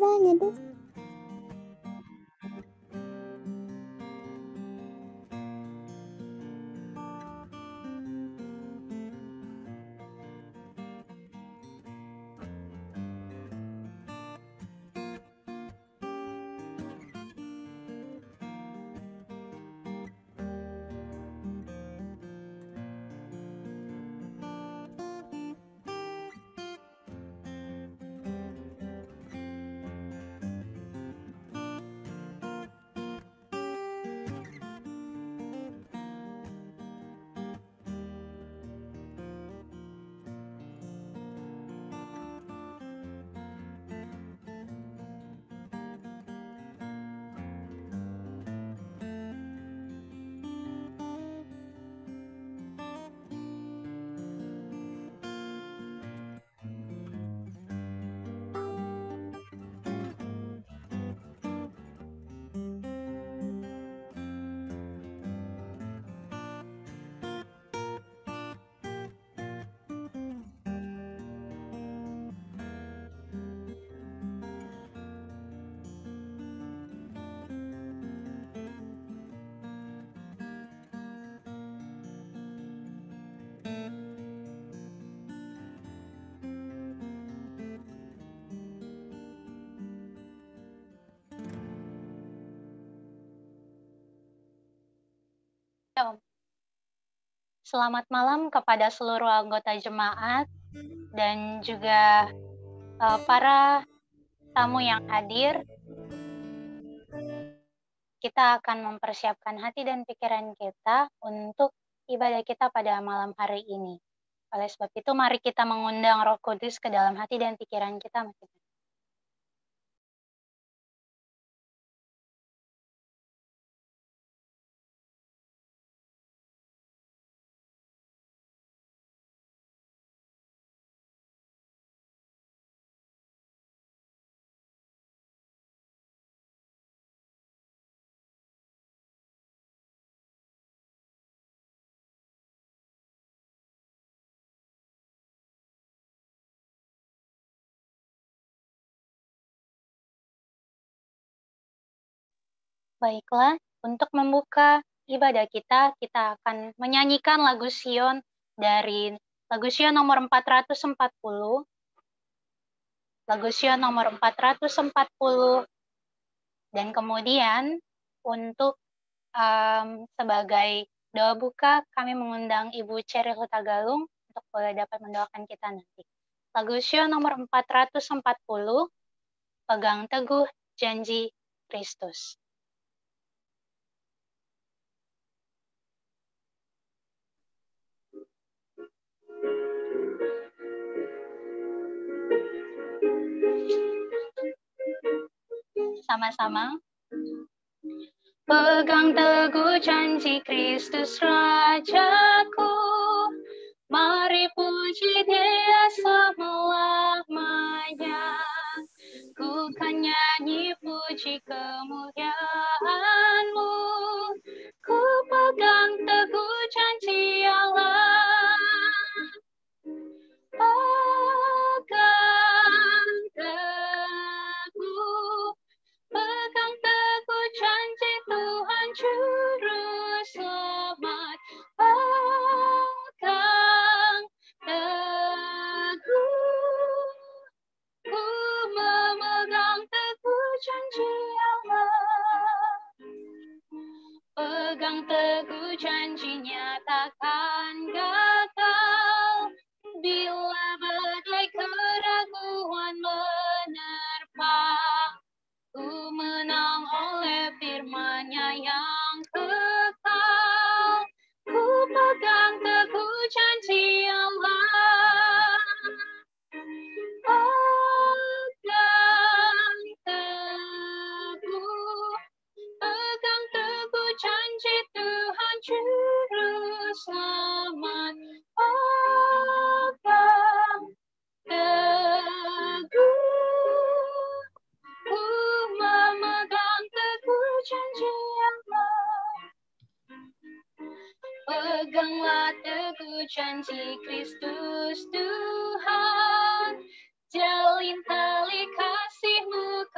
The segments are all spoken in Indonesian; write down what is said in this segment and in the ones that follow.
doanya deh. Selamat malam kepada seluruh anggota jemaat dan juga para tamu yang hadir. Kita akan mempersiapkan hati dan pikiran kita untuk ibadah kita pada malam hari ini. Oleh sebab itu, mari kita mengundang Roh Kudus ke dalam hati dan pikiran kita. Baiklah, untuk membuka ibadah kita akan menyanyikan lagu Sion dari lagu Sion nomor 440. Lagu Sion nomor 440. Dan kemudian untuk sebagai doa buka, kami mengundang Ibu Ceril Hutagalung untuk boleh dapat mendoakan kita nanti. Lagu Sion nomor 440, Pegang Teguh Janji Kristus. Sama-sama. Pegang teguh janji Kristus Rajaku, mari puji Dia selamanya. Ku kan nyanyi puji kemuliaan-Mu, ku pegang teguh janji Allah. Pegang teguh janji Tuhan Juru Selamat. Pegang teguh, ku memegang teguh janji Allah. Pegang teguh janjinya takkan gagal. Bila badai keraguan menerpa, ku menang oleh firman-Nya yang kekal. Ku pegang teguh janji Allah. Pegang teguh janji Tuhan Juru Selamat. Pegang teguh, ku memegang teguh janji Allah. Peganglah teguh janji Kristus Tuhan, jalin tali kasih-Mu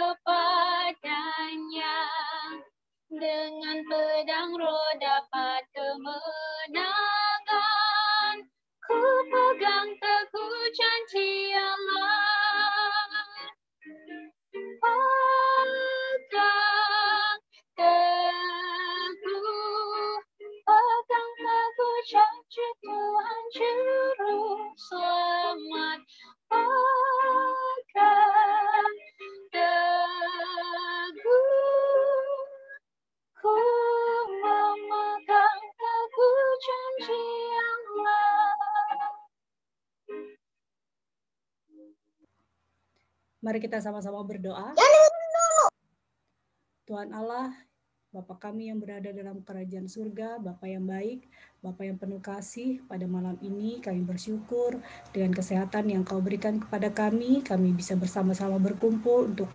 Mari kita sama-sama berdoa. Tuhan Allah, Bapa kami yang berada dalam kerajaan surga, Bapa yang baik, Bapa yang penuh kasih, pada malam ini kami bersyukur dengan kesehatan yang Kau berikan kepada kami bisa bersama-sama berkumpul untuk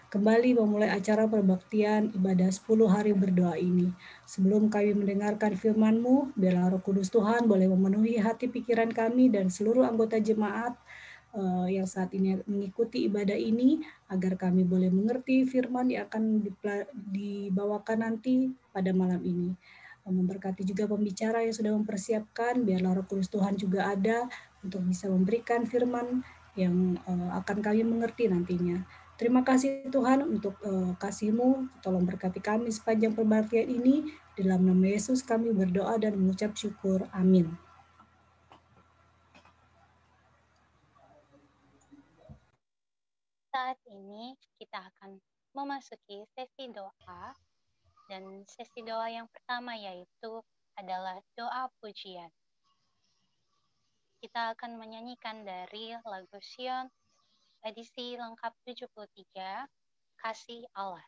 kembali memulai acara perbaktian ibadah 10 hari berdoa ini. Sebelum kami mendengarkan firman-Mu, biarlah Roh Kudus Tuhan boleh memenuhi hati pikiran kami dan seluruh anggota jemaat yang saat ini mengikuti ibadah ini, agar kami boleh mengerti firman yang akan dibawakan nanti pada malam ini. Memberkati juga pembicara yang sudah mempersiapkan, biarlah Roh Kudus Tuhan juga ada untuk bisa memberikan firman yang akan kami mengerti nantinya. Terima kasih Tuhan untuk kasih-Mu, tolong berkati kami sepanjang perbaktian ini. Dalam nama Yesus kami berdoa dan mengucap syukur. Amin. Saat ini kita akan memasuki sesi doa, dan sesi doa yang pertama yaitu adalah doa pujian. Kita akan menyanyikan dari lagu Sion edisi lengkap 73, Kasih Allah.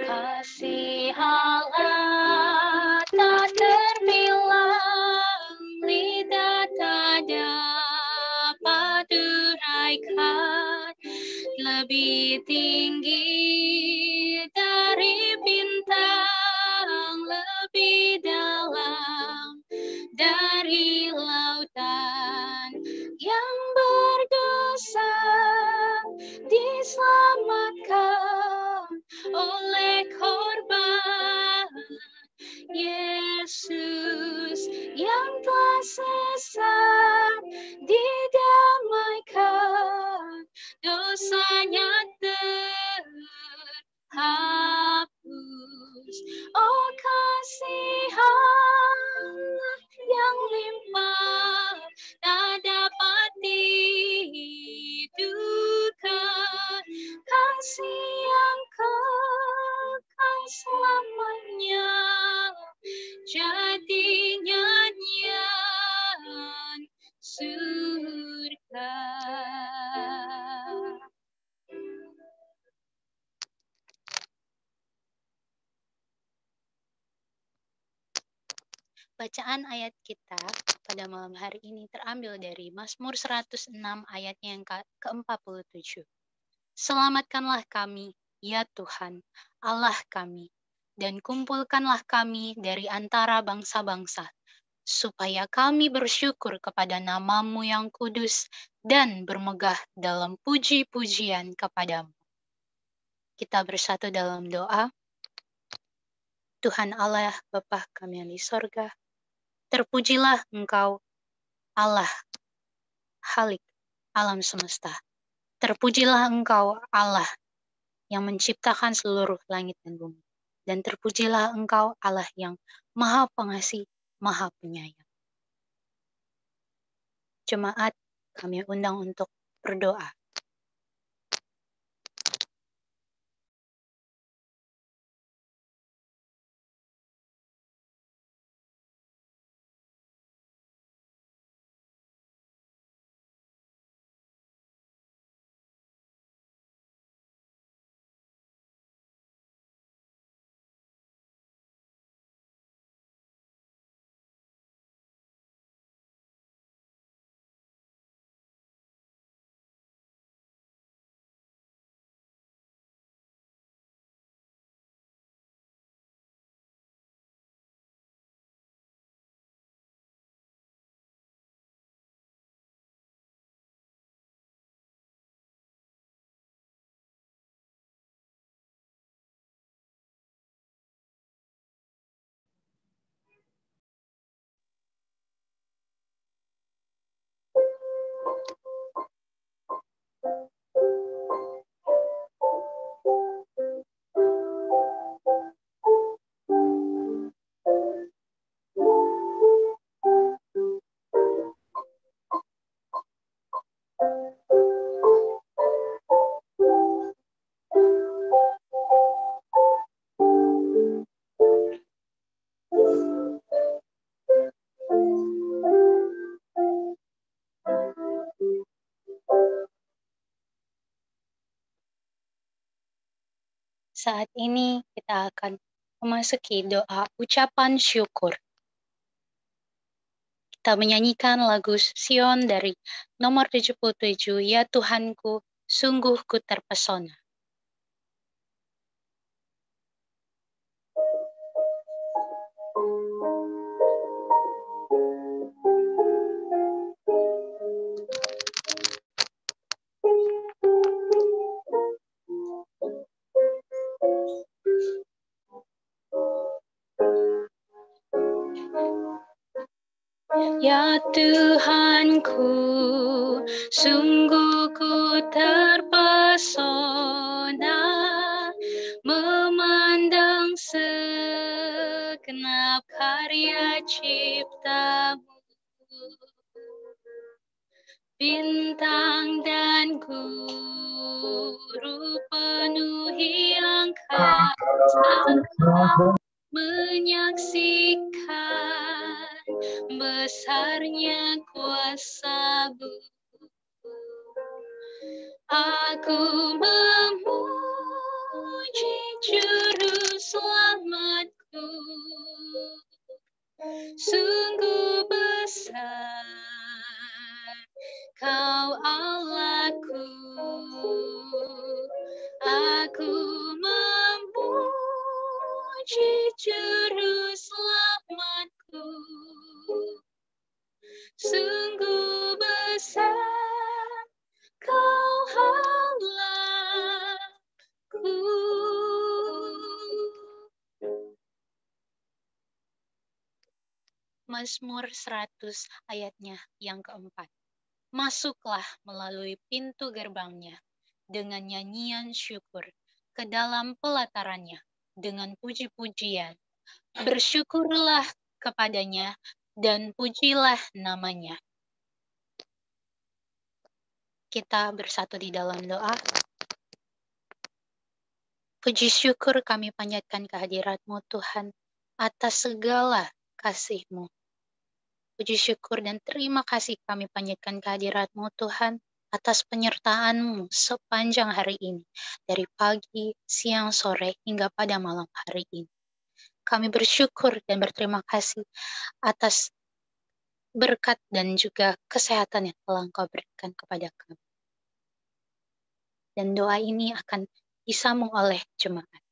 Kasih Allah tak terbilang, lidah tak dapat uraikan, lebih tinggi dari bintang, lebih dalam dari lautan. Yang berdosa diselamatkan oleh korban Yesus, yang telah sesat didamaikan, dosanya terhapus. Oh, kasih Allah yang limpah tak dapat diduga, kasih yang kekal selamanya, jadi nyanyian surga. Bacaan ayat kita pada malam hari ini terambil dari Mazmur 106 ayatnya yang ke-47. Selamatkanlah kami, ya Tuhan, Allah kami, dan kumpulkanlah kami dari antara bangsa-bangsa, supaya kami bersyukur kepada nama-Mu yang kudus dan bermegah dalam puji-pujian kepadamu. Kita bersatu dalam doa. Tuhan Allah, Bapa kami yang di sorga, terpujilah Engkau, Allah, Khalik alam semesta. Terpujilah Engkau, Allah, yang menciptakan seluruh langit dan bumi. Dan terpujilah Engkau, Allah yang Maha Pengasih, Maha Penyayang. Jemaat, kami undang untuk berdoa. Saat ini kita akan memasuki doa ucapan syukur. Kita menyanyikan lagu Sion dari nomor 77, Ya Tuhanku, sungguh ku terpesona. Ya Tuhanku, sungguh ku terpesona memandang segenap karya ciptamu. Bintang dan guru penuhi angkasa menyaksikan besarnya kuasa-Mu. Aku memuji Juru Selamatku, sungguh besar Kau Allahku. Aku memuji Juru Selamatku, sungguh besar Kau Allahku. Mazmur 100 ayatnya yang keempat. Masuklah melalui pintu gerbangnya dengan nyanyian syukur, ke dalam pelatarannya dengan puji-pujian. Bersyukurlah kepadanya dan pujilah namanya. Kita bersatu di dalam doa. Puji syukur kami panjatkan kehadirat-Mu Tuhan atas segala kasih-Mu. Puji syukur dan terima kasih kami panjatkan kehadirat-Mu Tuhan atas penyertaan-Mu sepanjang hari ini, dari pagi, siang, sore, hingga pada malam hari ini. Kami bersyukur dan berterima kasih atas berkat dan juga kesehatan yang telah Engkau berikan kepada kami. Dan doa ini akan disambung oleh jemaat.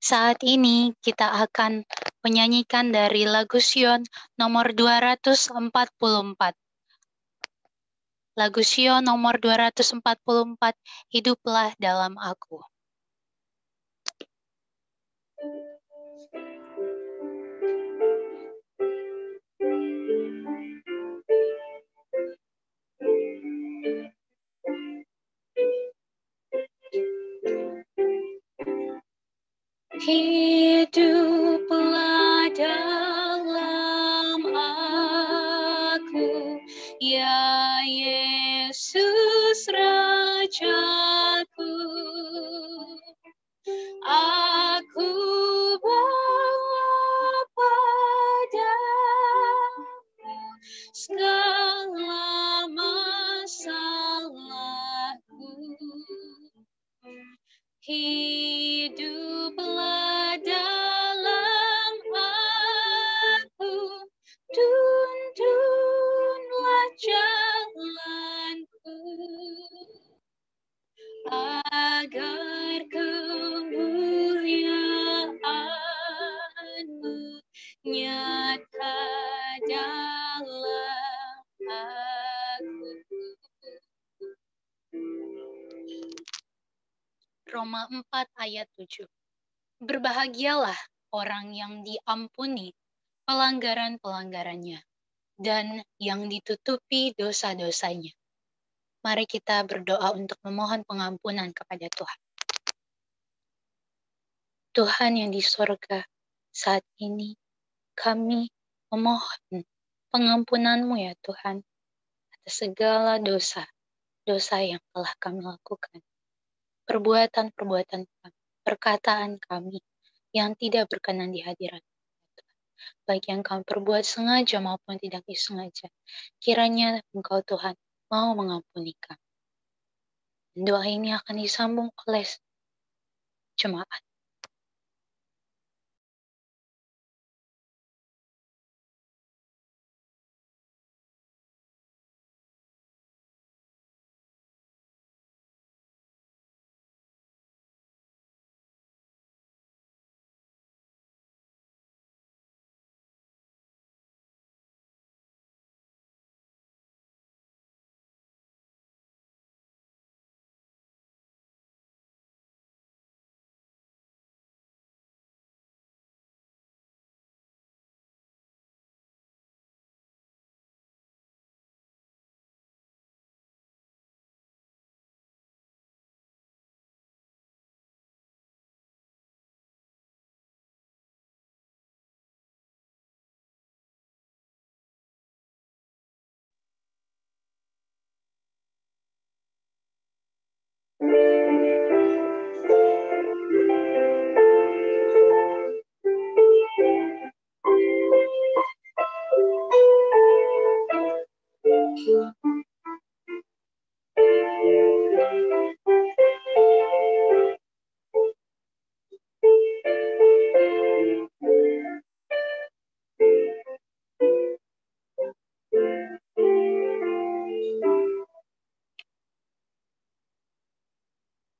Saat ini kita akan menyanyikan dari lagu Sion nomor 244. Lagu Sion nomor 244, Hiduplah dalam Aku. Hiduplah dalam Aku, hiduplah dalam aku, tuntunlah jalanku, agar kemuliaan-Mu nyata dalam aku. Roma 4 ayat 7. Berbahagialah orang yang diampuni pelanggaran-pelanggarannya dan yang ditutupi dosa-dosanya. Mari kita berdoa untuk memohon pengampunan kepada Tuhan. Tuhan yang di sorga, saat ini kami memohon pengampunan-Mu ya Tuhan, atas segala dosa yang telah kami lakukan. Perbuatan-perbuatan kami, perkataan kami yang tidak berkenan di hadirat Tuhan. Baik yang kami perbuat sengaja maupun tidak disengaja. Kiranya Engkau Tuhan mau mengampuni kami. Doa ini akan disambung oleh jemaat.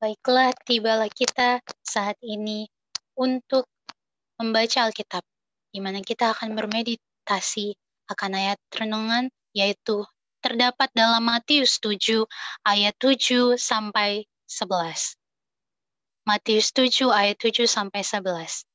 Baiklah, tibalah kita saat ini untuk membaca Alkitab, di mana kita akan bermeditasi akan ayat renungan, yaitu terdapat dalam Matius 7 ayat 7 sampai 11. Matius 7 ayat 7 sampai 11.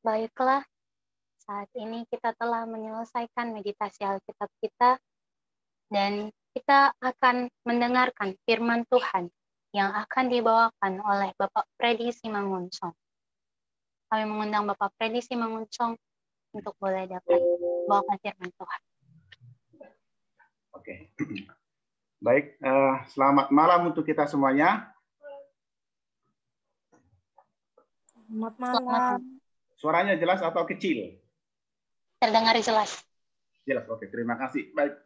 Baiklah, saat ini kita telah menyelesaikan meditasi Alkitab kita dan kita akan mendengarkan firman Tuhan yang akan dibawakan oleh Bapak Freddy Simangunsong. Kami mengundang Bapak Freddy Simangunsong untuk boleh dapat membawakan firman Tuhan. Oke. Baik, selamat malam untuk kita semuanya. Selamat malam. Suaranya jelas atau kecil? Terdengar jelas. Jelas, oke. Terima kasih. Baik.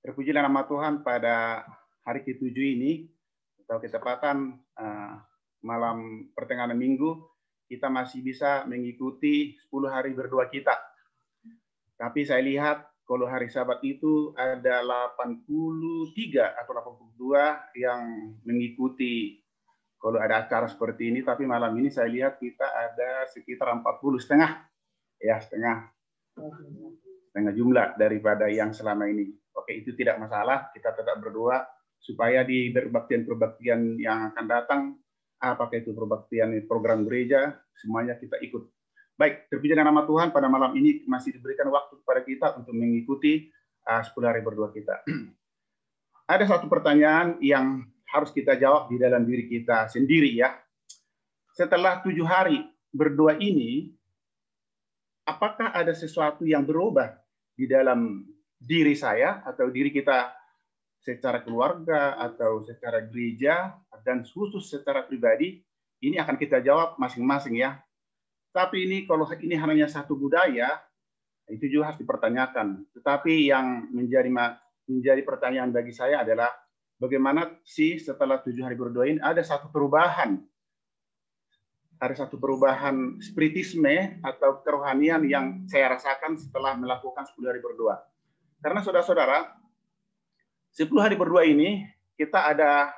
Terpujilah nama Tuhan pada hari ke-7 ini, atau ketepatan malam pertengahan minggu, kita masih bisa mengikuti 10 hari berdoa kita. Tapi saya lihat kalau hari Sabat itu ada 83 atau 82 yang mengikuti kalau ada acara seperti ini, tapi malam ini saya lihat kita ada sekitar 40 setengah, ya setengah jumlah daripada yang selama ini. Oke, itu tidak masalah, kita tetap berdoa supaya di perbaktian yang akan datang, apakah itu perbaktian program gereja, semuanya kita ikut. Baik, terpuji nama Tuhan, pada malam ini masih diberikan waktu kepada kita untuk mengikuti 10 hari berdoa kita. Ada satu pertanyaan yang harus kita jawab di dalam diri kita sendiri ya. Setelah 7 hari berdoa ini, apakah ada sesuatu yang berubah di dalam diri saya atau diri kita secara keluarga atau secara gereja dan khusus secara pribadi? Ini akan kita jawab masing-masing ya. Tapi ini kalau ini hanya satu budaya, itu juga harus dipertanyakan. Tetapi yang menjadi pertanyaan bagi saya adalah bagaimana sih setelah 7 hari berdoa ini ada satu perubahan. Ada satu perubahan spiritisme atau kerohanian yang saya rasakan setelah melakukan 10 hari berdoa. Karena saudara-saudara, 10 hari berdoa ini kita ada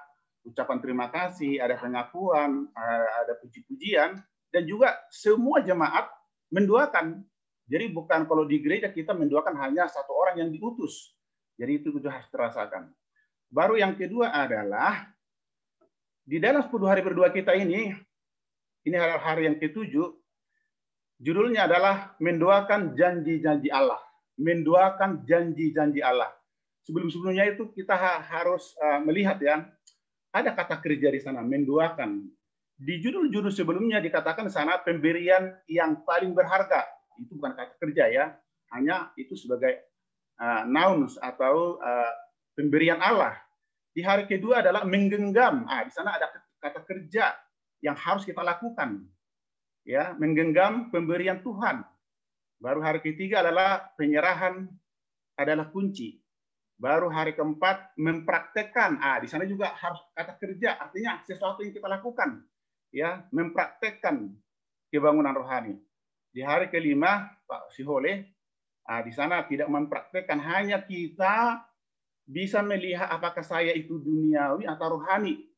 ucapan terima kasih, ada pengakuan, ada puji-pujian, dan juga semua jemaat mendoakan. Jadi bukan kalau di gereja kita mendoakan hanya satu orang yang diutus. Jadi itu juga harus terasakan. Baru yang kedua adalah di dalam 10 hari berdoa kita ini hari yang ke-7, judulnya adalah mendoakan janji-janji Allah. Mendoakan janji-janji Allah. Sebelum-sebelumnya itu kita harus melihat ya, ada kata kerja di sana, mendoakan. Di judul-judul sebelumnya dikatakan di sana pemberian yang paling berharga. Itu bukan kata kerja ya, hanya itu sebagai nouns atau pemberian Allah. Di hari kedua adalah menggenggam. Di sana ada kata kerja yang harus kita lakukan. Ya, menggenggam pemberian Tuhan. Baru hari ketiga adalah penyerahan adalah kunci. Baru hari keempat mempraktekkan. Di sana juga harus kata kerja, artinya sesuatu yang kita lakukan. Ya, mempraktekkan kebangunan rohani. Di hari kelima, Pak Sihole, di sana tidak mempraktekkan, hanya kita bisa melihat apakah saya itu duniawi atau rohani.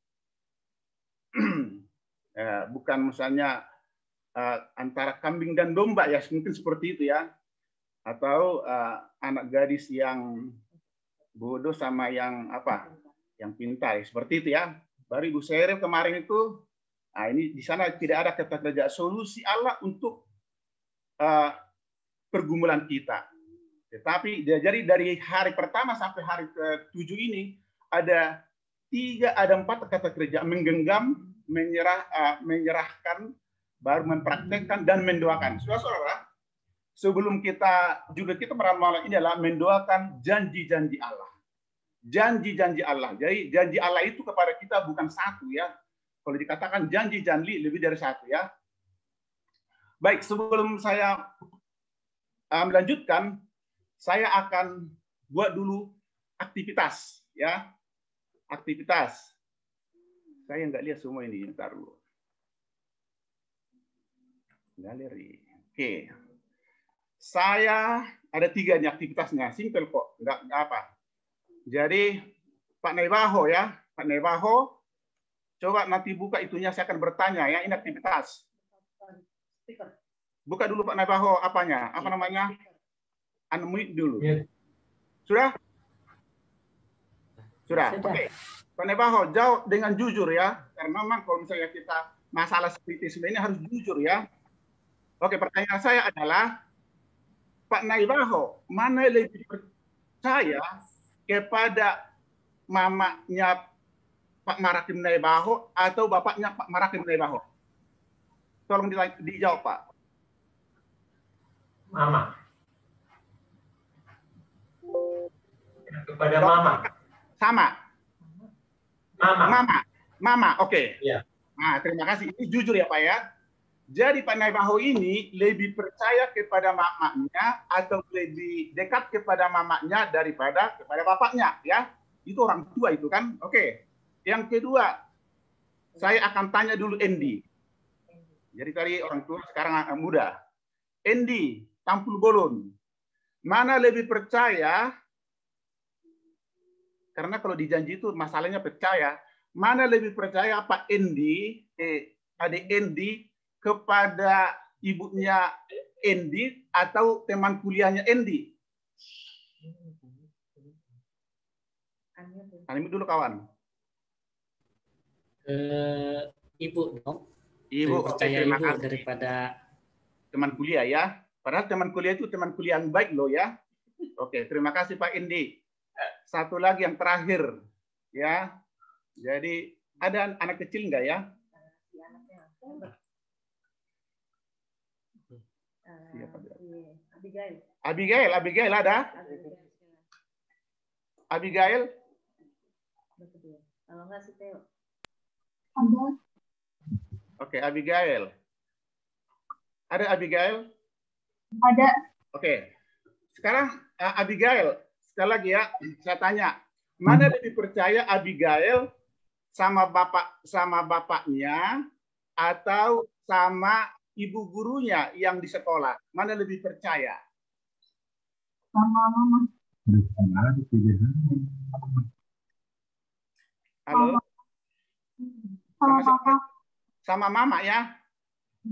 Bukan misalnya antara kambing dan domba ya, mungkin seperti itu ya, atau anak gadis yang bodoh sama yang yang pintar seperti itu ya. Baru Ibu Seril kemarin itu, ini di sana tidak ada kata kerja, solusi Allah untuk pergumulan kita. Tetapi jadi dari hari pertama sampai hari ke-7 ini ada 4 kata kerja: menggenggam, menyerahkan, baru mempraktekkan dan mendoakan. Saudara-saudara, sebelum kita beramal ini adalah mendoakan janji-janji Allah. Janji-janji Allah. Jadi janji Allah itu kepada kita bukan satu ya. Kalau dikatakan janji-janji lebih dari satu ya. Baik, sebelum saya melanjutkan, saya akan buat dulu aktivitas ya. Aktivitas. Saya nggak lihat semua ini, ntar dulu. Galeri. Oke. Saya ada 3 nih aktivitasnya, simple kok, nggak apa. Jadi Pak Nebaho ya, Pak Nebaho, coba nanti buka itunya, saya akan bertanya ya, ini aktivitas. Buka dulu Pak Nebaho apanya, apa namanya? Unmute dulu. Sudah? Sudah. Oke. Pak Nebaho, jawab dengan jujur ya, karena memang kalau misalnya kita masalah spiritisme ini harus jujur ya. Oke, pertanyaan saya adalah, Pak Naibaho, mana lebih percaya kepada mamanya Pak Marakim Naibaho atau bapaknya Pak Marakim Naibaho? Tolong dijawab, Pak. Mama. Kepada Mama. Sama. Mama, oke. Iya. Nah, terima kasih. Ini jujur ya, Pak ya. Jadi Pak Naibaho ini lebih percaya kepada mamanya atau lebih dekat kepada mamanya daripada kepada bapaknya, ya. Itu orang tua itu kan. Oke. Yang kedua, saya akan tanya dulu Endi. Jadi tadi orang tua, sekarang anak muda. Endi, Tampul Bolon. Mana lebih percaya? Karena kalau dijanji itu masalahnya percaya. Mana lebih percaya Pak Endi, adik Endi, kepada ibunya Endi atau teman kuliahnya Endi? Animu dulu kawan. Ibu dong. Ibu, percaya terima ibu kasih. daripada Teman kuliah ya. Padahal teman kuliah itu teman kuliah yang baik loh ya. Oke, terima kasih Pak Endi. Satu lagi yang terakhir ya. Jadi ada anak kecil enggak ya? Abigail ada? Abigail? Kalau nggak sih Teo. Oke, Abigail. Ada Abigail? Ada. Oke. Sekarang Abigail, sekali lagi ya, saya tanya, mana lebih percaya Abigail sama bapaknya atau sama ibu gurunya yang di sekolah? Mana lebih percaya? Sama mama. Halo? Sama papa. Sama mama ya?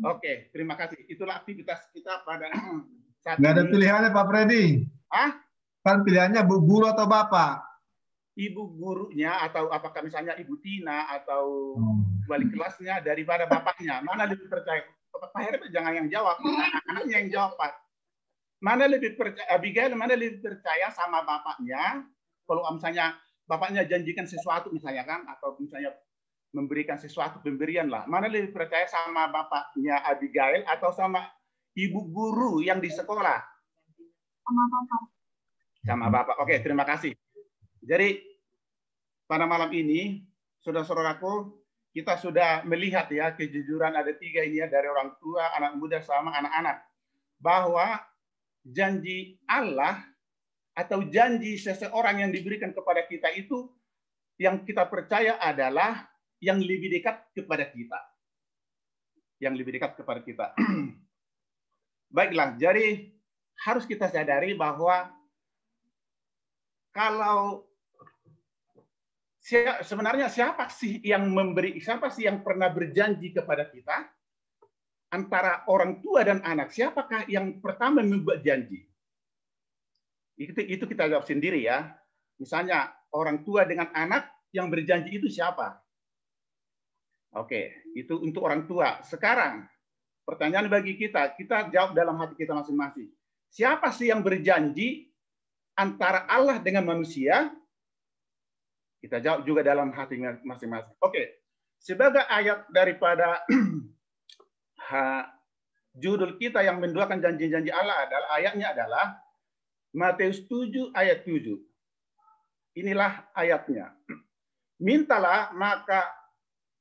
Oke, terima kasih. Itulah aktivitas kita pada saat nggak ada ini. pilihannya Pak Freddy. Ah? Kan pilihannya bu guru atau bapak. Ibu gurunya atau apakah misalnya Ibu Tina atau wali kelasnya daripada bapaknya. Mana lebih percaya? Pak Heri jangan yang jawab, anaknya yang jawab, Pak. Mana lebih percaya, Abigail, mana lebih percaya sama bapaknya? Kalau misalnya bapaknya janjikan sesuatu misalnya kan, atau misalnya memberikan sesuatu pemberian lah. Mana lebih percaya sama bapaknya Abigail atau sama ibu guru yang di sekolah? Sama papa. Sama bapak. Oke, terima kasih. Jadi pada malam ini, saudara-saudaraku, kita sudah melihat ya kejujuran ada tiga ini ya, dari orang tua, anak muda, sama anak-anak, bahwa janji Allah atau janji seseorang yang diberikan kepada kita itu yang kita percaya adalah yang lebih dekat kepada kita. Yang lebih dekat kepada kita. Baiklah, jadi harus kita sadari bahwa kalau sebenarnya siapa sih yang pernah berjanji kepada kita? Antara orang tua dan anak, siapakah yang pertama membuat janji? Itu kita jawab sendiri ya. Misalnya orang tua dengan anak yang berjanji itu siapa? Oke, itu untuk orang tua. Sekarang pertanyaan bagi kita jawab dalam hati kita masing-masing. Siapa sih yang berjanji antara Allah dengan manusia? Kita jawab juga dalam hati masing-masing. Oke, sebagai ayat daripada judul kita yang menduakan janji-janji Allah ayatnya adalah Matius 7 ayat 7. Inilah ayatnya. Mintalah maka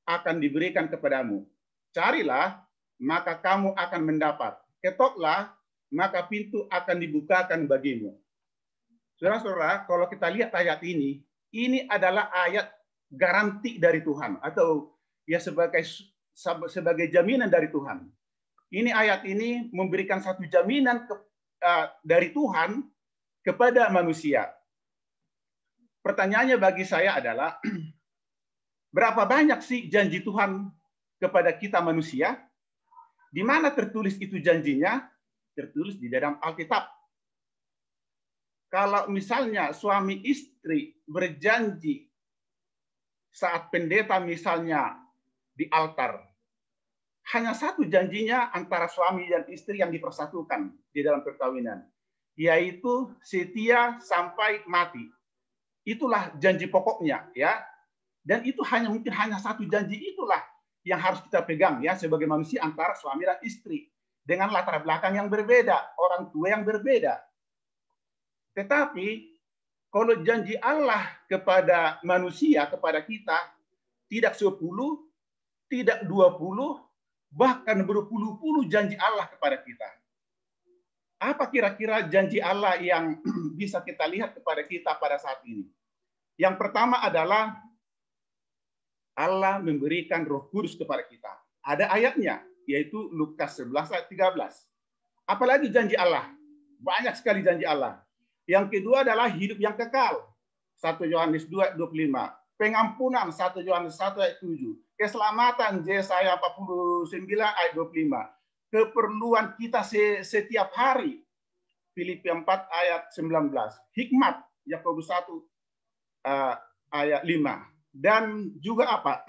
akan diberikan kepadamu. Carilah maka kamu akan mendapat. Ketoklah maka pintu akan dibukakan bagimu. Saudara-saudara, kalau kita lihat ayat ini adalah ayat garansi dari Tuhan atau ya sebagai jaminan dari Tuhan. Ini ayat ini memberikan satu jaminan dari Tuhan kepada manusia. Pertanyaannya bagi saya adalah berapa banyak sih janji Tuhan kepada kita manusia? Di mana tertulis itu janjinya? Tertulis di dalam Alkitab. Kalau misalnya suami istri berjanji saat pendeta misalnya di altar, hanya satu janjinya antara suami dan istri yang dipersatukan di dalam perkawinan, yaitu setia sampai mati. Itulah janji pokoknya, ya. Dan itu mungkin hanya satu janji itulah yang harus kita pegang, ya, sebagai manusia antara suami dan istri dengan latar belakang yang berbeda, orang tua yang berbeda. Tetapi kalau janji Allah kepada manusia, kepada kita, tidak 10, tidak 20, bahkan berpuluh-puluh janji Allah kepada kita. Apa kira-kira janji Allah yang bisa kita lihat kepada kita pada saat ini? Yang pertama adalah Allah memberikan Roh Kudus kepada kita. Ada ayatnya, yaitu Lukas 11 ayat 13. Apalagi janji Allah? Banyak sekali janji Allah. Yang kedua adalah hidup yang kekal. 1 Yohanes 2 ayat 25. Pengampunan 1 Yohanes 1 ayat 7. Keselamatan Yesaya 49 ayat 25. Keperluan kita setiap hari Filipi 4 ayat 19. Hikmat Yakobus 1 ayat 5. Dan juga apa?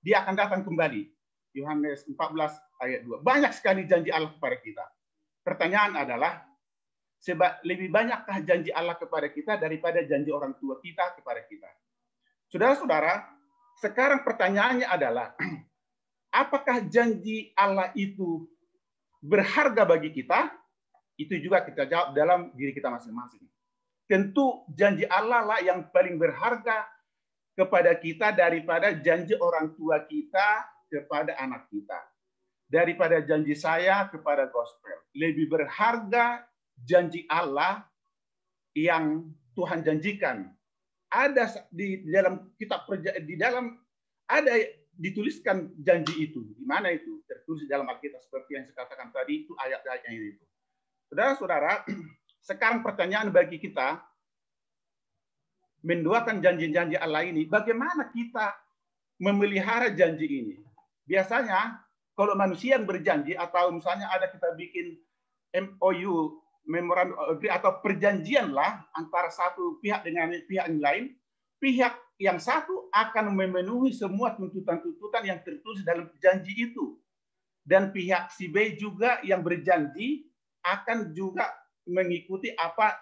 Dia akan datang kembali. Yohanes 14 ayat 2. Banyak sekali janji Allah kepada kita. Pertanyaan adalah, sebab lebih banyakkah janji Allah kepada kita daripada janji orang tua kita kepada kita? Saudara-saudara, sekarang pertanyaannya adalah, apakah janji Allah itu berharga bagi kita? Itu juga kita jawab dalam diri kita masing-masing. Tentu janji Allah lah yang paling berharga kepada kita daripada janji orang tua kita kepada anak kita. Daripada janji saya kepada gospel. Lebih berharga janji Allah yang Tuhan janjikan. Ada di dalam kitab ada dituliskan janji itu. Di mana itu? Tertulis dalam Alkitab seperti yang saya katakan tadi, itu ayat-ayatnya itu. Saudara-saudara, sekarang pertanyaan bagi kita mendoakan janji-janji Allah ini, bagaimana kita memelihara janji ini? Biasanya kalau manusia yang berjanji, atau misalnya ada kita bikin MOU, memorandum atau perjanjian lah antara satu pihak dengan pihak yang lain, pihak yang satu akan memenuhi semua tuntutan-tuntutan yang tertulis dalam janji itu, dan pihak si B juga yang berjanji akan juga mengikuti apa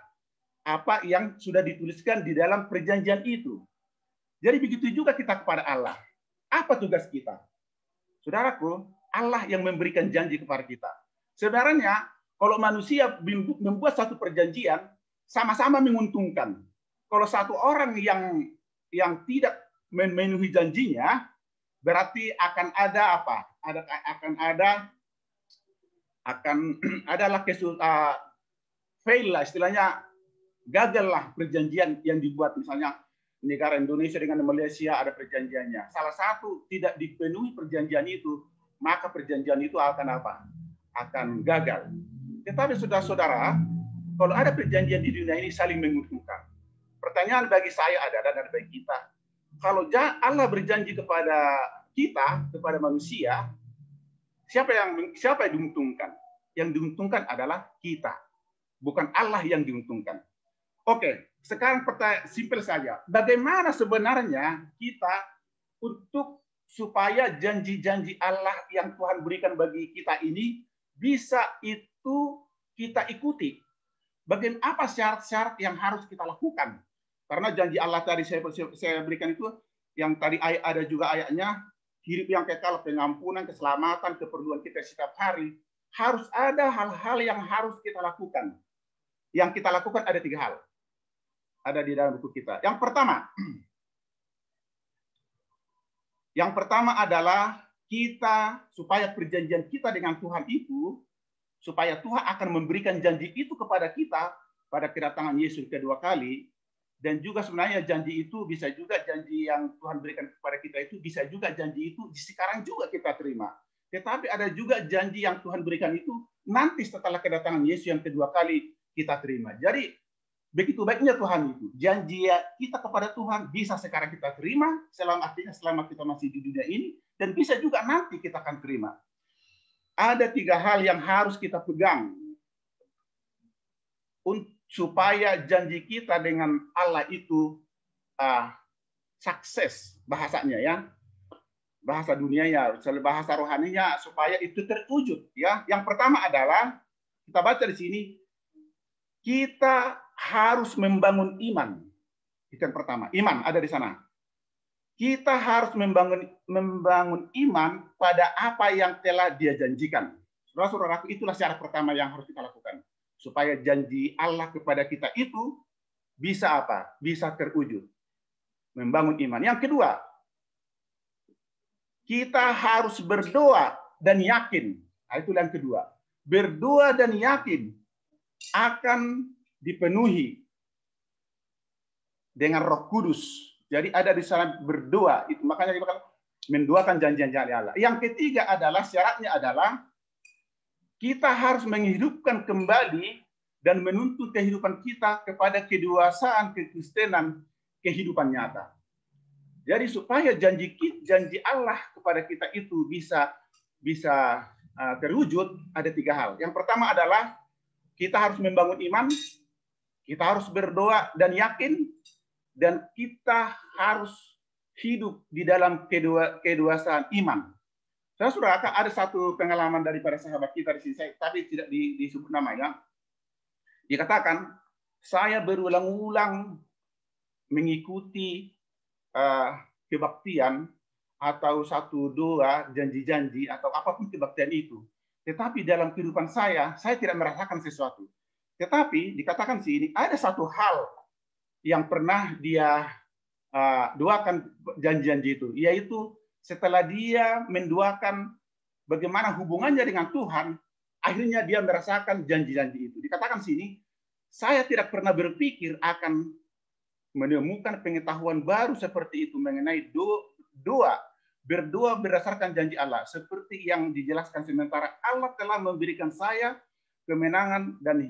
yang sudah dituliskan di dalam perjanjian itu. Jadi begitu juga kita kepada Allah. Apa tugas kita? Saudaraku, Allah yang memberikan janji kepada kita. Sebenarnya kalau manusia membuat satu perjanjian, sama-sama menguntungkan. Kalau satu orang yang tidak memenuhi janjinya, berarti akan ada apa? Adalah fail lah, istilahnya gagal lah perjanjian yang dibuat. Misalnya negara Indonesia dengan Malaysia ada perjanjiannya. Salah satu tidak dipenuhi perjanjian itu, maka perjanjian itu akan apa? Akan gagal. Tetapi saudara-saudara, kalau ada perjanjian di dunia ini saling menguntungkan. Pertanyaan bagi saya adalah, dan bagi kita, kalau Allah berjanji kepada kita, kepada manusia, siapa yang diuntungkan? Yang diuntungkan adalah kita, bukan Allah yang diuntungkan. Oke, sekarang pertanyaan simpel saja. Bagaimana sebenarnya kita untuk supaya janji-janji Allah yang Tuhan berikan bagi kita ini bisa itu kita ikuti? Bagaimana, apa syarat-syarat yang harus kita lakukan? Karena janji Allah tadi saya berikan itu, yang tadi ada juga ayatnya, hidup yang kekal, pengampunan, keselamatan, keperluan kita setiap hari. Harus ada hal-hal yang harus kita lakukan. Yang kita lakukan ada 3 hal. Ada di dalam buku kita. Yang pertama adalah kita, supaya perjanjian kita dengan Tuhan itu, supaya Tuhan akan memberikan janji itu kepada kita pada kedatangan Yesus kedua kali. Dan juga sebenarnya janji itu bisa juga janji yang Tuhan berikan kepada kita itu, bisa juga janji itu sekarang juga kita terima. Tetapi ada juga janji yang Tuhan berikan itu nanti setelah kedatangan Yesus yang kedua kali kita terima. Jadi begitu baiknya Tuhan itu. Janji kita kepada Tuhan bisa sekarang kita terima, selama kita masih di dunia ini, dan bisa juga nanti kita akan terima. Ada 3 hal yang harus kita pegang supaya janji kita dengan Allah itu sukses, bahasanya ya. bahasa dunianya, bahasa rohaninya supaya itu terwujud ya. Yang pertama adalah kita baca di sini, kita harus membangun iman. Itu yang pertama, iman ada di sana. Kita harus membangun iman pada apa yang telah Dia janjikan. Saudara-saudaraku, itulah syarat pertama yang harus kita lakukan supaya janji Allah kepada kita itu bisa apa? Bisa terwujud. Membangun iman. Yang kedua, kita harus berdoa dan yakin. Nah, itu yang kedua. Berdoa dan yakin akan dipenuhi dengan Roh Kudus. Jadi ada di sana berdoa, itu makanya kita mendoakan janji-janji Allah. Yang ketiga adalah syaratnya adalah kita harus menghidupkan kembali dan menuntut kehidupan kita kepada kedewasaan kekristenan, kehidupan nyata. Jadi supaya janji Allah kepada kita itu bisa terwujud, ada 3 hal. Yang pertama adalah kita harus membangun iman, kita harus berdoa dan yakin, dan kita harus hidup di dalam kedewasaan iman. Saudara, ada satu pengalaman daripada sahabat kita di sini, tapi tidak disebut namanya. Dikatakan, saya berulang-ulang mengikuti kebaktian atau satu doa, janji-janji, atau apapun kebaktian itu. Tetapi dalam kehidupan saya tidak merasakan sesuatu. Tetapi dikatakan sini, ada satu hal yang pernah dia doakan janji-janji itu, yaitu setelah dia mendoakan bagaimana hubungannya dengan Tuhan, akhirnya dia merasakan janji-janji itu. Dikatakan sini, saya tidak pernah berpikir akan menemukan pengetahuan baru seperti itu mengenai berdoa berdasarkan janji Allah, seperti yang dijelaskan sementara Allah telah memberikan saya kemenangan dan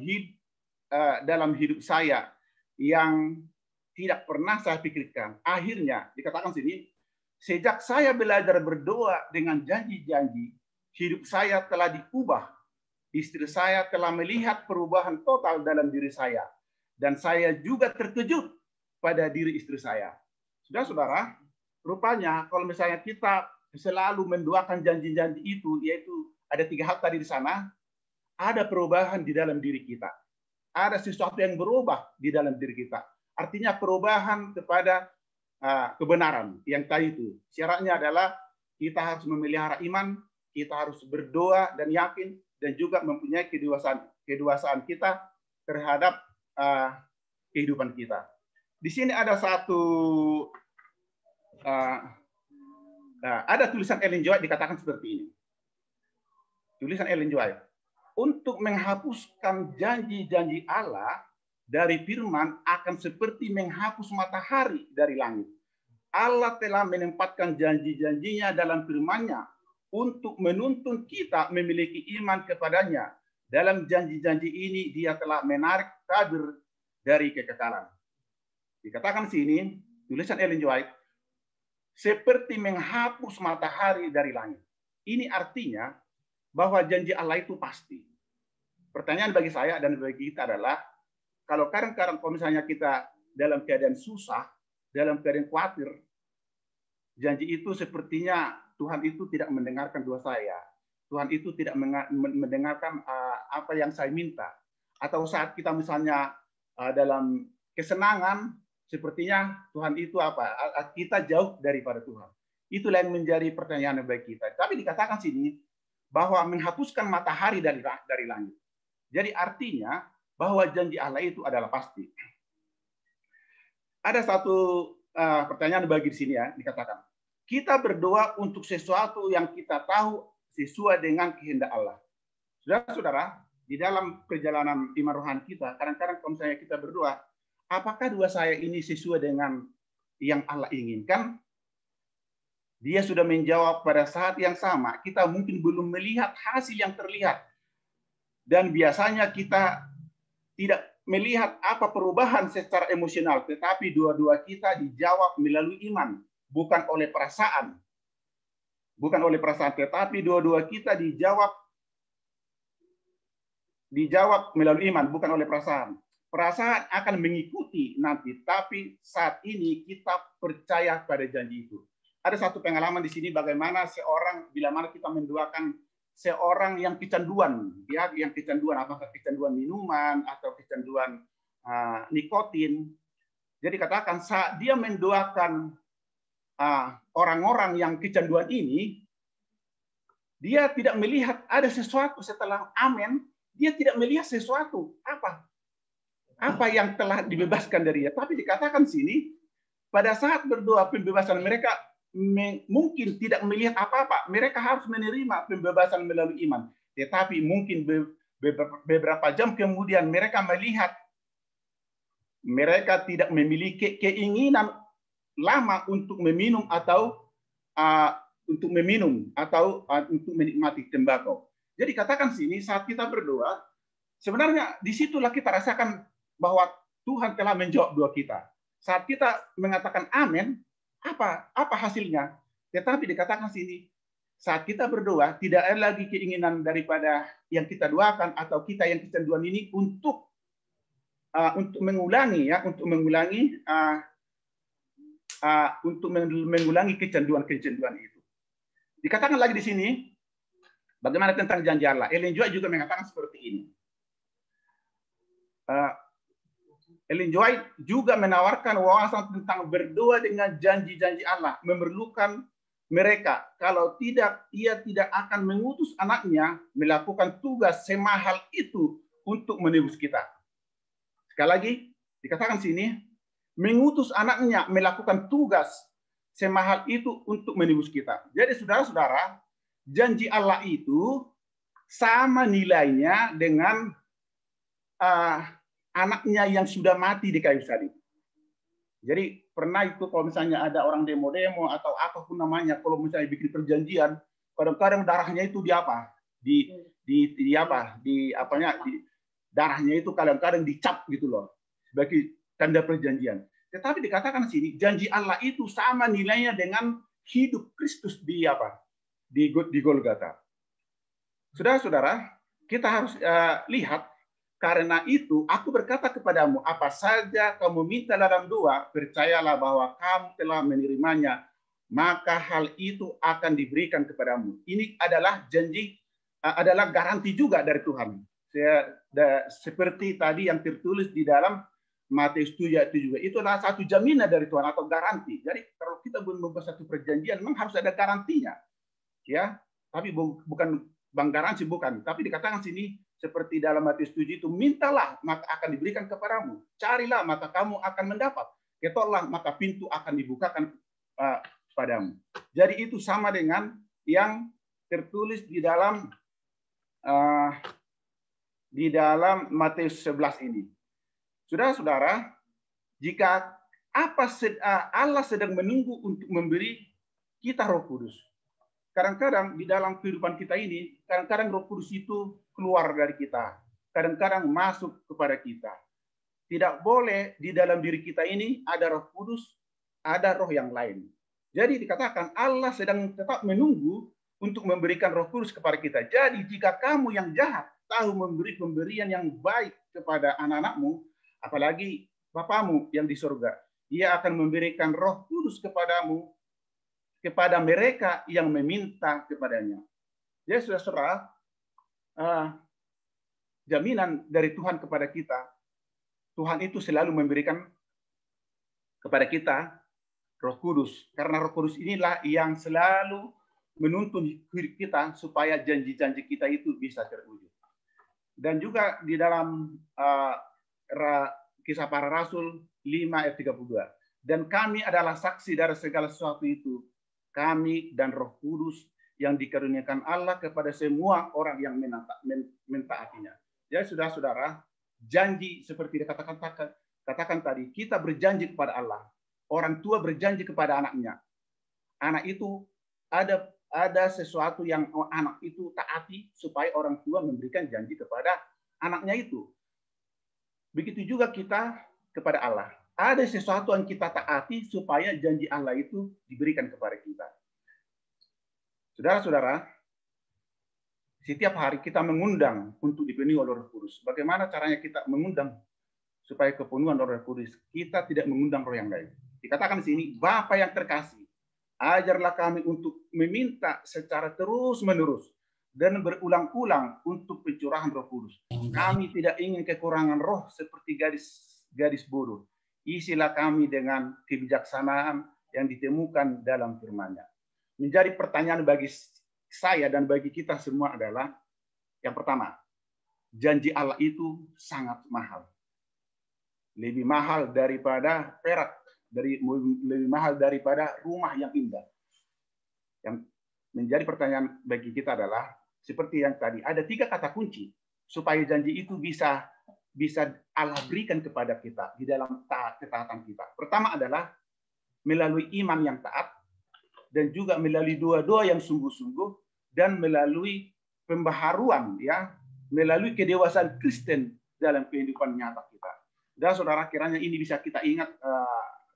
dalam hidup saya yang tidak pernah saya pikirkan. Akhirnya dikatakan sini, sejak saya belajar berdoa dengan janji-janji, hidup saya telah diubah. Istri saya telah melihat perubahan total dalam diri saya. Dan saya juga terkejut pada diri istri saya. Saudara-saudara, rupanya kalau misalnya kita selalu mendoakan janji-janji itu, yaitu ada 3 hal tadi di sana, ada perubahan di dalam diri kita. Ada sesuatu yang berubah di dalam diri kita. Artinya perubahan kepada kebenaran yang tadi itu. Syaratnya adalah kita harus memelihara iman, kita harus berdoa dan yakin, dan juga mempunyai kedewasaan kita terhadap kehidupan kita. Di sini ada ada tulisan Ellen G. White dikatakan seperti ini. Tulisan Ellen G. White. Untuk menghapuskan janji-janji Allah dari firman akan seperti menghapus matahari dari langit. Allah telah menempatkan janji-janjinya dalam firman-Nya untuk menuntun kita memiliki iman kepadanya. Dalam janji-janji ini Dia telah menarik tabir dari kekekalan. Dikatakan sini, tulisan Ellen G. White, seperti menghapus matahari dari langit. Ini artinya bahwa janji Allah itu pasti. Pertanyaan bagi saya dan bagi kita adalah, kalau kadang-kadang kalau misalnya kita dalam keadaan susah, dalam keadaan khawatir, janji itu sepertinya Tuhan itu tidak mendengarkan doa saya. Tuhan itu tidak mendengarkan apa yang saya minta. Atau saat kita misalnya dalam kesenangan, sepertinya Tuhan itu kita jauh daripada Tuhan. Itulah yang menjadi pertanyaan bagi kita. Tapi dikatakan sini bahwa menghapuskan matahari dari langit. Jadi artinya bahwa janji Allah itu adalah pasti. Ada satu pertanyaan bagi di sini ya, dikatakan. Kita berdoa untuk sesuatu yang kita tahu sesuai dengan kehendak Allah. Saudara-saudara, di dalam perjalanan iman rohani kita, kadang-kadang kalau misalnya kita berdoa, apakah doa saya ini sesuai dengan yang Allah inginkan? Dia sudah menjawab pada saat yang sama. Kita mungkin belum melihat hasil yang terlihat. Dan biasanya kita tidak melihat apa perubahan secara emosional, tetapi doa-doa kita dijawab melalui iman, bukan oleh perasaan. Bukan oleh perasaan, tetapi doa-doa kita dijawab melalui iman, bukan oleh perasaan. Perasaan akan mengikuti nanti, tapi saat ini kita percaya pada janji itu. ada satu pengalaman di sini bagaimana seorang bila mana kita mendoakan seorang yang kecanduan, ya, yang kecanduan, apakah kecanduan minuman atau kecanduan nikotin. Jadi katakan saat dia mendoakan orang-orang yang kecanduan ini, dia tidak melihat ada sesuatu setelah amin, dia tidak melihat sesuatu apa yang telah dibebaskan dari dia. Tapi dikatakan sini pada saat berdoa pembebasan mereka mungkin tidak melihat apa-apa. Mereka harus menerima pembebasan melalui iman. Tetapi mungkin beberapa jam kemudian mereka melihat mereka tidak memiliki keinginan lama untuk meminum atau untuk menikmati tembakau. Jadi katakan sini saat kita berdoa, sebenarnya disitulah kita rasakan bahwa Tuhan telah menjawab doa kita. Saat kita mengatakan amin, apa hasilnya? Tetapi dikatakan sini, saat kita berdoa tidak ada lagi keinginan daripada yang kita doakan atau kita yang kecanduan ini untuk mengulangi kecanduan itu. Dikatakan lagi di sini bagaimana tentang janji Allah. Ellen White juga mengatakan seperti ini. Ellen White juga menawarkan wawasan tentang berdoa dengan janji-janji Allah, memerlukan mereka. Kalau tidak, ia tidak akan mengutus anaknya melakukan tugas semahal itu untuk menebus kita. Sekali lagi, dikatakan sini, mengutus anaknya melakukan tugas semahal itu untuk menebus kita. Jadi saudara-saudara, janji Allah itu sama nilainya dengan anaknya yang sudah mati di kayu salib. Jadi pernah itu kalau misalnya ada orang demo-demo atau apapun namanya, kalau misalnya bikin perjanjian, kadang-kadang darahnya itu darahnya itu kadang-kadang dicap gitu loh sebagai tanda perjanjian. Tetapi dikatakan sini janji Allah itu sama nilainya dengan hidup Kristus di Golgota. Saudara-saudara, kita harus lihat. Karena itu, aku berkata kepadamu, apa saja kamu minta dalam doa, percayalah bahwa kamu telah menerimanya, maka hal itu akan diberikan kepadamu. Ini adalah janji, adalah garansi juga dari Tuhan. Seperti tadi yang tertulis di dalam Matius 7 itu juga. Itu adalah satu jaminan dari Tuhan atau garansi. Jadi kalau kita membuat satu perjanjian, memang harus ada garansinya. Ya, tapi bukan bang garansi bukan. Tapi dikatakan sini, seperti dalam Matius 7 itu, mintalah maka akan diberikan kepadamu. Carilah maka kamu akan mendapat. Ketoklah maka pintu akan dibukakan padamu. Jadi itu sama dengan yang tertulis di dalam Matius 11 ini. Saudara-saudara, jika Allah sedang menunggu untuk memberi kita Roh Kudus. Kadang-kadang di dalam kehidupan kita ini, kadang-kadang Roh Kudus itu keluar dari kita. Kadang-kadang masuk kepada kita. Tidak boleh di dalam diri kita ini ada Roh Kudus, ada roh yang lain. Jadi dikatakan Allah sedang tetap menunggu untuk memberikan Roh Kudus kepada kita. Jadi jika kamu yang jahat tahu memberi pemberian yang baik kepada anak-anakmu, apalagi Bapamu yang di surga, Ia akan memberikan Roh Kudus kepadamu, kepada mereka yang meminta kepadanya. Ya, saudara-saudara, jaminan dari Tuhan kepada kita, Tuhan itu selalu memberikan kepada kita Roh Kudus. Karena Roh Kudus inilah yang selalu menuntun hidup kita supaya janji-janji kita itu bisa terwujud. Dan juga di dalam Kisah Para Rasul 5 ayat 32. Dan kami adalah saksi dari segala sesuatu itu, kami dan Roh Kudus yang dikaruniakan Allah kepada semua orang yang mentaatinya. Jadi saudara-saudara, janji seperti dikatakan tadi, kita berjanji kepada Allah. Orang tua berjanji kepada anaknya. Anak itu ada sesuatu yang anak itu taati supaya orang tua memberikan janji kepada anaknya itu. Begitu juga kita kepada Allah. Ada sesuatu yang kita taati supaya janji Allah itu diberikan kepada kita. Saudara-saudara, setiap hari kita mengundang untuk dipenuhi oleh Roh Kudus. Bagaimana caranya kita mengundang supaya kepenuhan Roh Kudus? Kita tidak mengundang roh yang lain. Dikatakan di sini, Bapa yang terkasih, Ajarlah kami untuk meminta secara terus-menerus dan berulang-ulang untuk pencurahan Roh Kudus. Kami tidak ingin kekurangan roh seperti gadis bodoh. Isilah kami dengan kebijaksanaan yang ditemukan dalam firman-Nya. Menjadi pertanyaan bagi saya dan bagi kita semua adalah, yang pertama, janji Allah itu sangat mahal. Lebih mahal daripada perak, lebih mahal daripada rumah yang indah. Yang menjadi pertanyaan bagi kita adalah, seperti yang tadi, ada 3 kata kunci supaya janji itu bisa Allah berikan kepada kita di dalam ketaatan kita. Pertama adalah melalui iman yang taat, dan juga melalui doa-doa yang sungguh-sungguh, dan melalui pembaharuan, ya, melalui kedewasaan Kristen dalam kehidupan nyata kita. Dan saudara, kiranya ini bisa kita ingat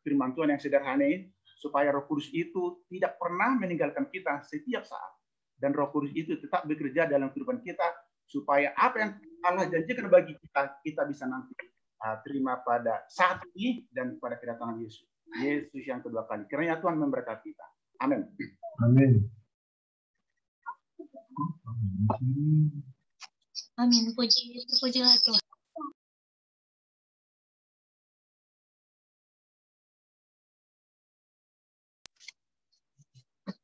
firman Tuhan yang sederhana ini, supaya Roh Kudus itu tidak pernah meninggalkan kita setiap saat. Dan Roh Kudus itu tetap bekerja dalam kehidupan kita, supaya apa yang Allah janjikan bagi kita, kita bisa nanti terima pada saat ini dan pada kedatangan Yesus. Yesus yang kedua kali. Kiranya Tuhan memberkati kita. Amin. Amin. Amin. Pujilah Tuhan.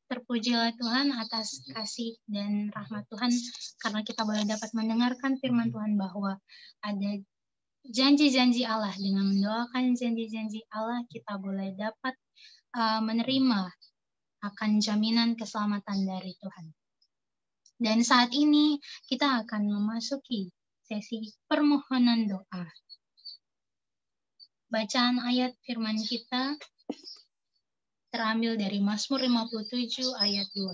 Terpujilah Tuhan atas kasih dan rahmat Tuhan, karena kita boleh dapat mendengarkan firman Tuhan bahwa ada janji-janji Allah. Dengan mendoakan janji-janji Allah, kita boleh dapat menerima akan jaminan keselamatan dari Tuhan. Dan saat ini kita akan memasuki sesi permohonan doa. Bacaan ayat firman kita terambil dari Mazmur 57 ayat 2.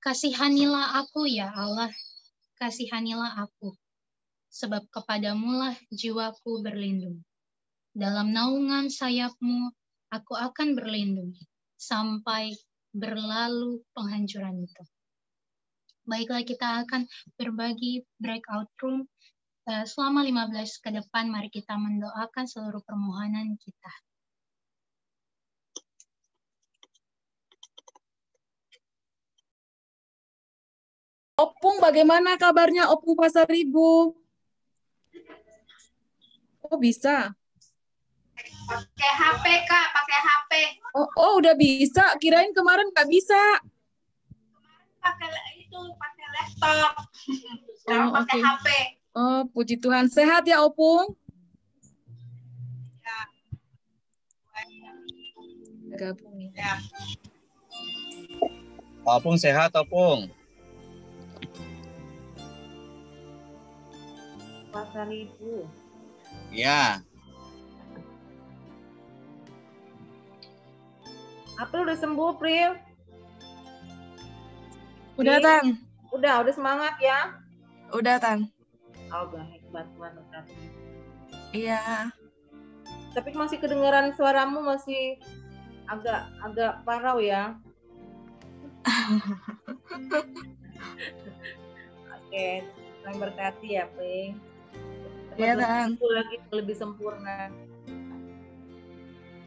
Kasihanilah aku ya Allah, kasihanilah aku, sebab kepadamulah jiwaku berlindung. Dalam naungan sayapmu aku akan berlindung sampai berlalu penghancuran itu. Baiklah, kita akan berbagi breakout room selama 15 ke depan. Mari kita mendoakan seluruh permohonan kita. Opung, bagaimana kabarnya Opung Pasaribu? Oh, bisa. Pakai HP, Kak. Pakai HP. Oh, udah bisa. Kirain kemarin nggak bisa. Pakai laptop. Sekarang Oh, pakai oke. HP. Oh, puji Tuhan. Sehat ya, Opung? Ya. Gabung ya. Ya. Opung sehat, Opung. Pasaribu. Ya. April udah sembuh, April? Udah, Tan. Udah semangat ya? Udah, Tan. Oh, udah hebat banget. Iya. Tapi masih kedengaran suaramu masih agak parau ya. Oke, Tuhan berkati ya, Peng. Iya, Tan. Lagi lebih sempurna.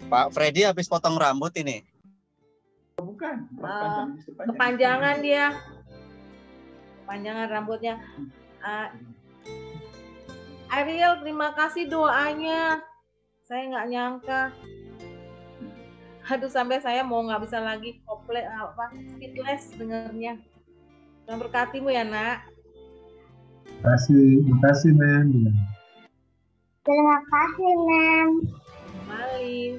Pak Freddy habis potong rambut ini. Bukan. Kepanjangan dia. Kepanjangan rambutnya. Ariel, terima kasih doanya. Saya nggak nyangka. Aduh, sampai saya mau nggak bisa lagi speechless dengernya. Tuhan berkatimu ya, Nak. Terima kasih, Mem. Terima kasih, Mem. Malin.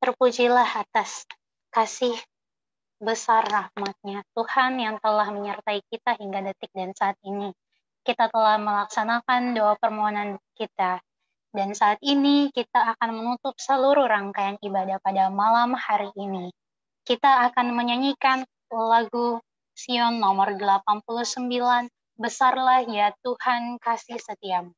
Terpujilah atas kasih besar rahmat-Nya Tuhan yang telah menyertai kita hingga detik dan saat ini. Kita telah melaksanakan doa permohonan kita. Dan saat ini kita akan menutup seluruh rangkaian ibadah pada malam hari ini. Kita akan menyanyikan lagu Sion nomor 89, Besarlah ya Tuhan kasih setiamu.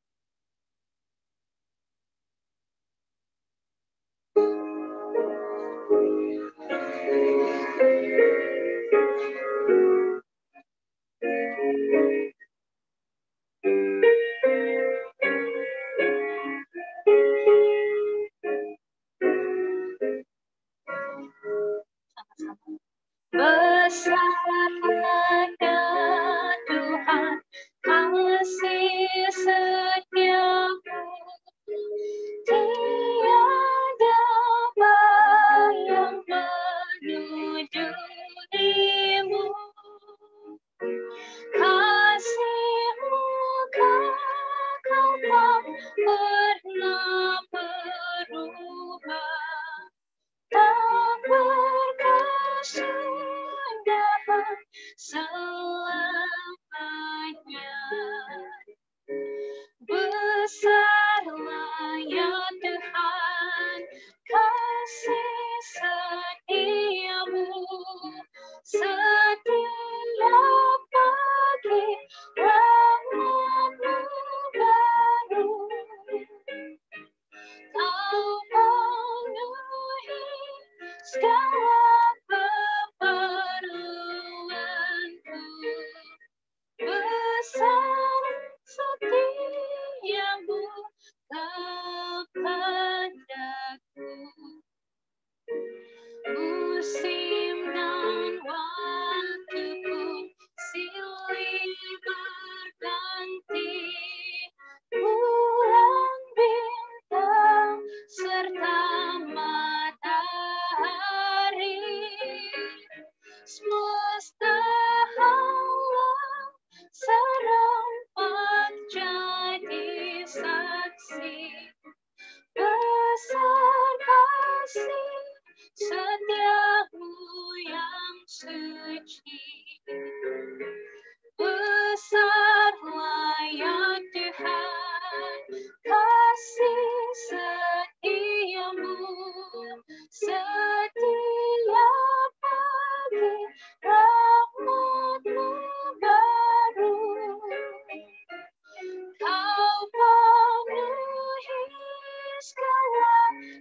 Besarlah ya Tuhan kasih setiamu, tiada bayang menuju dirimu. Kasih-Mu kekal tak pernah berubah, tak berkesudahan selamanya. Besarlah ya Tuhan kasih setiamu, setiap pagi rahmat-Mu baru. Kau penuhi segala keperluanku. Besar setiamu kepadaku. Musim dan waktu pun silih berganti, bulan bintang serta matahari, semesta alam serempak jadi saksi. Besar kasih setiamu yang suci. Besarlah ya Tuhan kasih setiamu, setiap pagi rahmat-Mu baru. Kau penuhi segala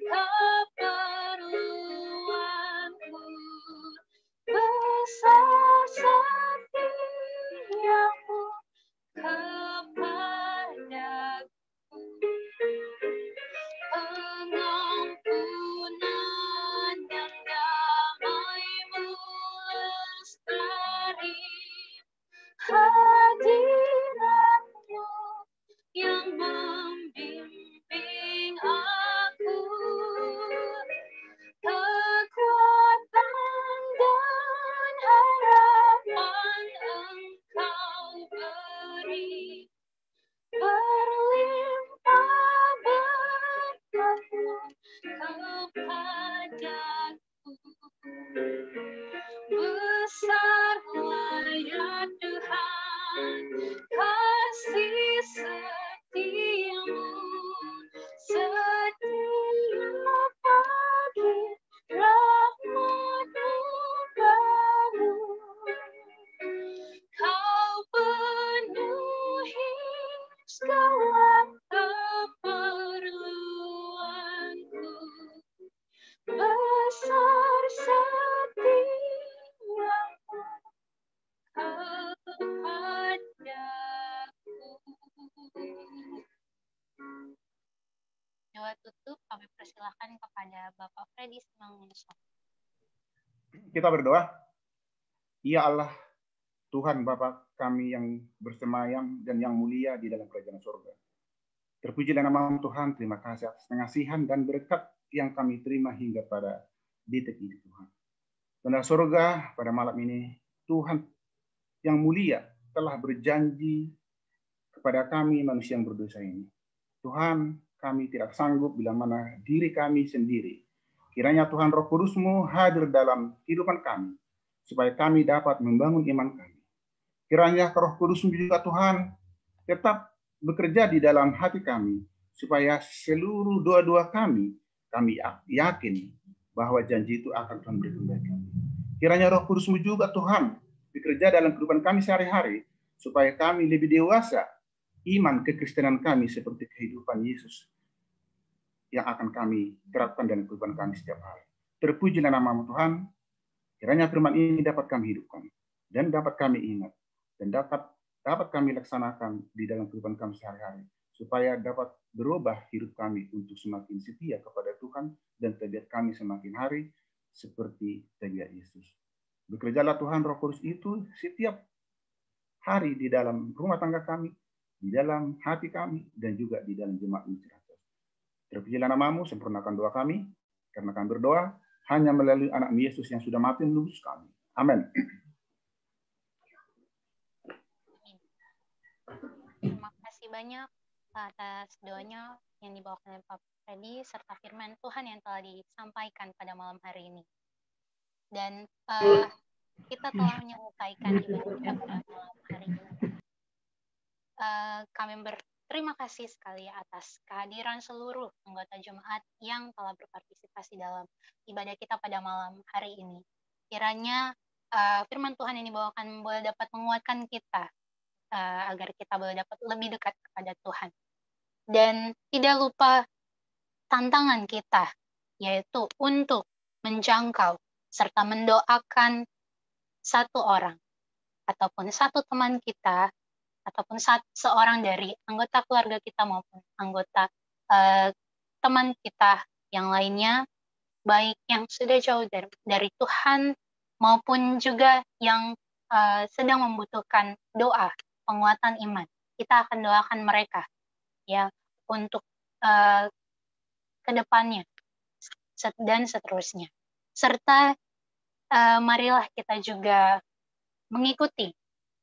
keperluanku. Besar setiamu kepadaku. Pengampunan dan damai-Mu lestari, hadirat-Mu yang membimbing aku. Kekuatan dan harapan Engkau beri, berlimpah berkat-Mu kepadaku. Besarlah ya Tuhan kasih setiamu, setiap pagi rahmat-Mu baru. Kau penuhi segala keperluanku. Besar setiamu kepadaku. Doa tutup kami persilahkan kepada Bapak Freddy Simangunso. Kita berdoa. Ya Allah, Tuhan Bapa kami yang bersemayam dan yang mulia di dalam kerajaan surga. Terpujilah nama Tuhan, terima kasih atas pengasihan dan berkat yang kami terima hingga pada detik ini Tuhan. Tuhan surga, pada malam ini Tuhan yang mulia telah berjanji kepada kami manusia yang berdosa ini. Tuhan, kami tidak sanggup bila mana diri kami sendiri Kiranya Tuhan Roh Kudus-Mu hadir dalam kehidupan kami, supaya kami dapat membangun iman kami. Kiranya Roh Kudus-Mu juga Tuhan tetap bekerja di dalam hati kami, supaya seluruh doa-doa kami yakin bahwa janji itu akan Tuhan berikan bagi kami. Kiranya Roh Kudus-Mu juga Tuhan bekerja dalam kehidupan kami sehari-hari, supaya kami lebih dewasa iman kekristenan kami seperti kehidupan Yesus yang akan kami terapkan dalam kehidupan kami setiap hari. Terpujilah nama-Mu Tuhan. Kiranya firman ini dapat kami hidupkan dan dapat kami ingat dan dapat kami laksanakan di dalam kehidupan kami sehari-hari, supaya dapat berubah hidup kami untuk semakin setia kepada Tuhan dan tabiat kami semakin hari seperti tabiat Yesus. Bekerjalah Tuhan Roh Kudus itu setiap hari di dalam rumah tangga kami, di dalam hati kami, dan juga di dalam jemaat Injil. Terpujilah nama-Mu, sempurnakan doa kami, karena kami berdoa hanya melalui anak Yesus yang sudah mati menebus kami. Amin. Terima kasih banyak atas doanya yang dibawakan oleh Pak Freddy, serta firman Tuhan yang telah disampaikan pada malam hari ini. Dan kita telah menyelesaikan ibadah kita pada malam hari ini. Kami berterima kasih sekali atas kehadiran seluruh anggota jemaat yang telah berpartisipasi dalam ibadah kita pada malam hari ini. Kiranya firman Tuhan yang dibawakan boleh dapat menguatkan kita agar kita boleh dapat lebih dekat kepada Tuhan. Dan tidak lupa tantangan kita, yaitu untuk menjangkau serta mendoakan satu orang ataupun satu teman kita ataupun seorang dari anggota keluarga kita maupun anggota teman kita yang lainnya, baik yang sudah jauh dari Tuhan maupun juga yang sedang membutuhkan doa, penguatan iman. Kita akan doakan mereka ya untuk kedepannya dan seterusnya. Serta marilah kita juga mengikuti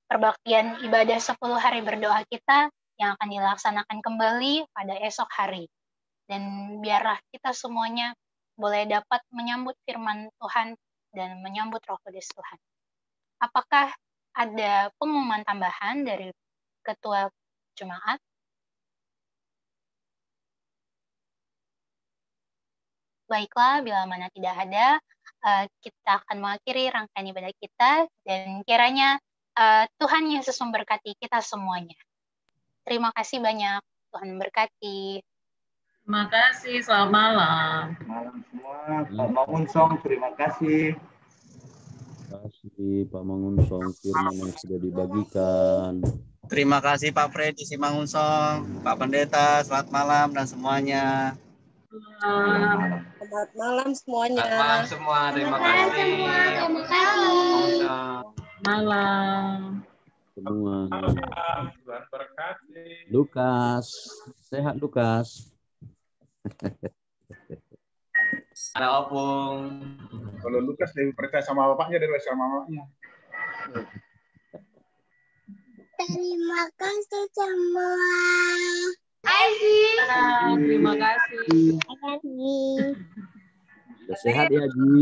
perbaktian ibadah 10 hari berdoa kita yang akan dilaksanakan kembali pada esok hari. Dan biarlah kita semuanya boleh dapat menyambut firman Tuhan dan menyambut Roh Kudus Tuhan. Apakah ada pengumuman tambahan dari Ketua Jemaat? Baiklah, bila mana tidak ada, kita akan mengakhiri rangkaian ibadah kita dan kiranya Tuhan Yesus memberkati kita semuanya. Terima kasih banyak. Tuhan memberkati. Terima kasih. Selamat malam. Malam semua. Pak Mangunsong, terima kasih. Terima kasih Pak Mangunsong, firman yang sudah dibagikan. Terima kasih Pak Freddy Simangunsong, Pak Pendeta, selamat malam dan semuanya. Selamat malam semuanya. Selamat malam semua. Terima kasih. Terima kasih. Malam. Semua. Tuhan berkati. Lukas, sehat Lukas. Ada opung. Kalau Lukas lebih percaya sama bapaknya daripada sama mamanya. Terima kasih semua. Terima kasih. Sehat ya Ji.